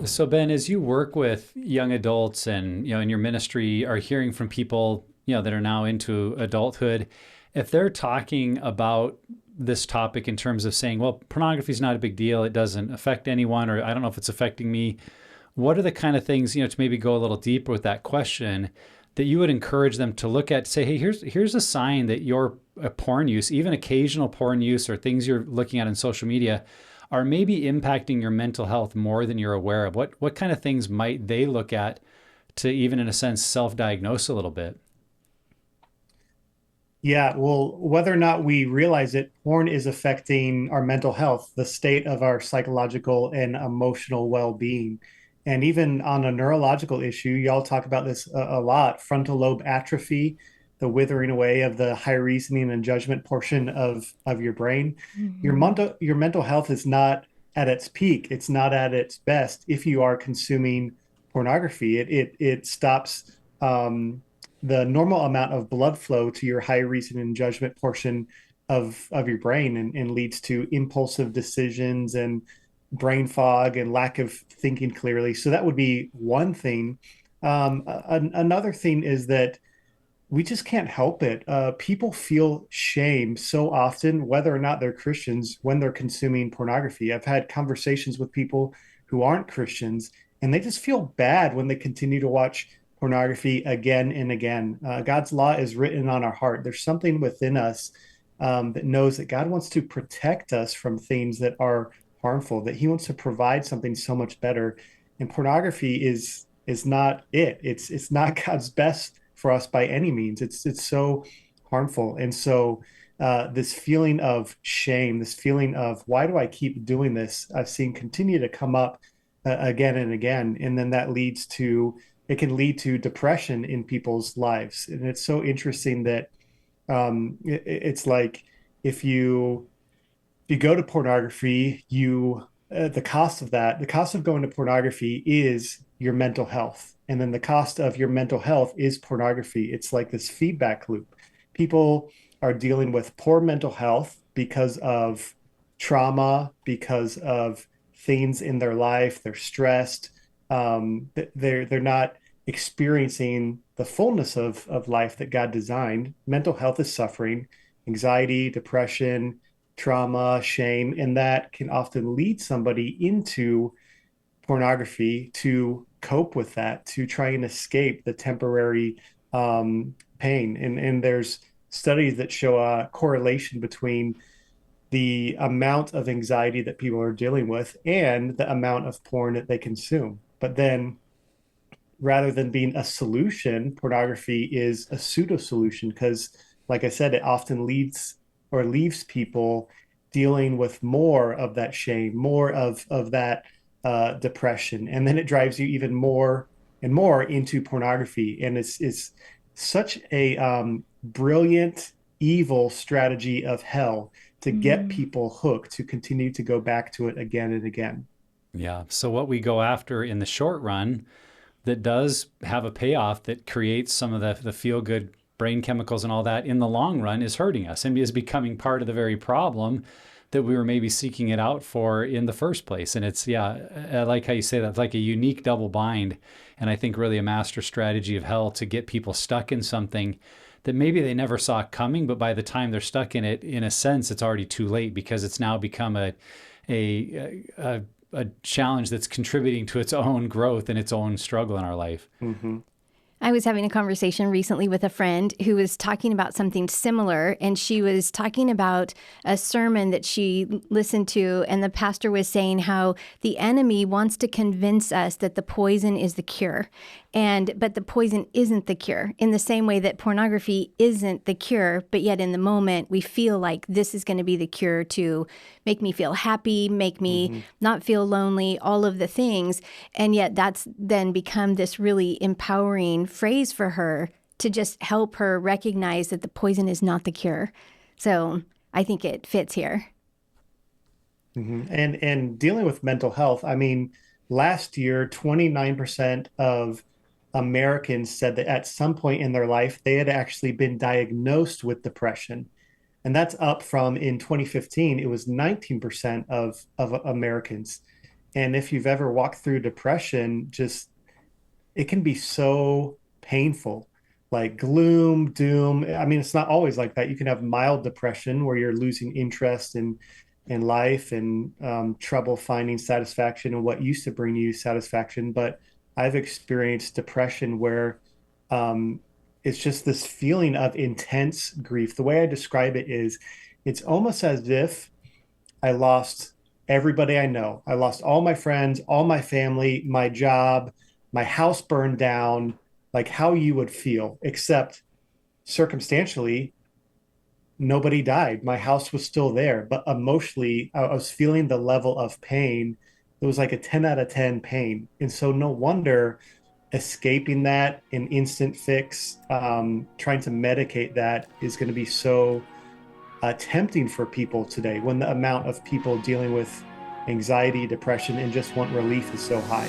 So Ben, as you work with young adults and in your ministry are hearing from people, that are now into adulthood, if they're talking about this topic in terms of saying, well, pornography is not a big deal, it doesn't affect anyone, or I don't know if it's affecting me, what are the kind of things, to maybe go a little deeper with that question that you would encourage them to look at, say, hey, here's a sign that your porn use, even occasional porn use or things you're looking at on social media, are maybe impacting your mental health more than you're aware of? What kind of things might they look at to even, in a sense, self-diagnose a little bit? Yeah, well, whether or not we realize it, porn is affecting our mental health, the state of our psychological and emotional well-being. And even on a neurological issue, y'all talk about this a lot, frontal lobe atrophy, the withering away of the high reasoning and judgment portion of your brain. Hmm. Your mental health is not at its peak. It's not at its best if you are consuming pornography. It stops the normal amount of blood flow to your high reason and judgment portion of your brain, and leads to impulsive decisions and brain fog and lack of thinking clearly. So that would be one thing. Another thing is that we just can't help it. People feel shame so often, whether or not they're Christians, when they're consuming pornography. I've had conversations with people who aren't Christians, and they just feel bad when they continue to watch pornography again and again. God's law is written on our heart. There's something within us that knows that God wants to protect us from things that are harmful, that He wants to provide something so much better. And pornography is not it. It's not God's best for us by any means. It's so harmful. And so this feeling of shame, this feeling of why do I keep doing this, I've seen continue to come up again and again. And then that leads to, it can lead to depression in people's lives. And it's so interesting that it's like if you go to pornography, the cost of that, the cost of going to pornography is your mental health. And then the cost of your mental health is pornography. It's like this feedback loop. People are dealing with poor mental health because of trauma, because of things in their life. They're stressed. They're not experiencing the fullness of life that God designed. Mental health is suffering, anxiety, depression, trauma, shame, and that can often lead somebody into pornography to cope with that, to try and escape the temporary pain. And there's studies that show a correlation between the amount of anxiety that people are dealing with and the amount of porn that they consume. But then rather than being a solution, pornography is a pseudo solution because, like I said, it often leads or leaves people dealing with more of that shame, more of that depression, and then it drives you even more and more into pornography. And it's such a brilliant, evil strategy of hell to get Mm. people hooked to continue to go back to it again and again. Yeah. So what we go after in the short run that does have a payoff that creates some of the feel good brain chemicals and all that in the long run is hurting us and is becoming part of the very problem that we were maybe seeking it out for in the first place. And it's, yeah, I like how you say that. It's like a unique double bind. And I think really a master strategy of hell to get people stuck in something that maybe they never saw coming, but by the time they're stuck in it, in a sense, it's already too late because it's now become a challenge that's contributing to its own growth and its own struggle in our life. Mm-hmm. I was having a conversation recently with a friend who was talking about something similar, and she was talking about a sermon that she listened to, and the pastor was saying how the enemy wants to convince us that the poison is the cure. But the poison isn't the cure, in the same way that pornography isn't the cure, but yet in the moment we feel like this is going to be the cure to make me feel happy, make me Mm-hmm. not feel lonely, all of the things. And yet that's then become this really empowering phrase for her to just help her recognize that the poison is not the cure. So I think it fits here. Mm-hmm. And dealing with mental health, I mean, last year, 29% of Americans said that at some point in their life they had actually been diagnosed with depression. And that's up from in 2015, it was 19% of Americans. And if you've ever walked through depression, just it can be so painful, like gloom, doom. I mean, it's not always like that. You can have mild depression where you're losing interest in life and trouble finding satisfaction in what used to bring you satisfaction. But I've experienced depression where um, it's just this feeling of intense grief. The way I describe it is it's almost as if I lost everybody I know. I lost all my friends, all my family, my job, my house burned down, like how you would feel, except circumstantially, nobody died. My house was still there, but emotionally, I was feeling the level of pain. It was like a 10 out of 10 pain. And so, no wonder escaping that, an instant fix, trying to medicate that is going to be so tempting for people today when the amount of people dealing with anxiety, depression, and just want relief is so high.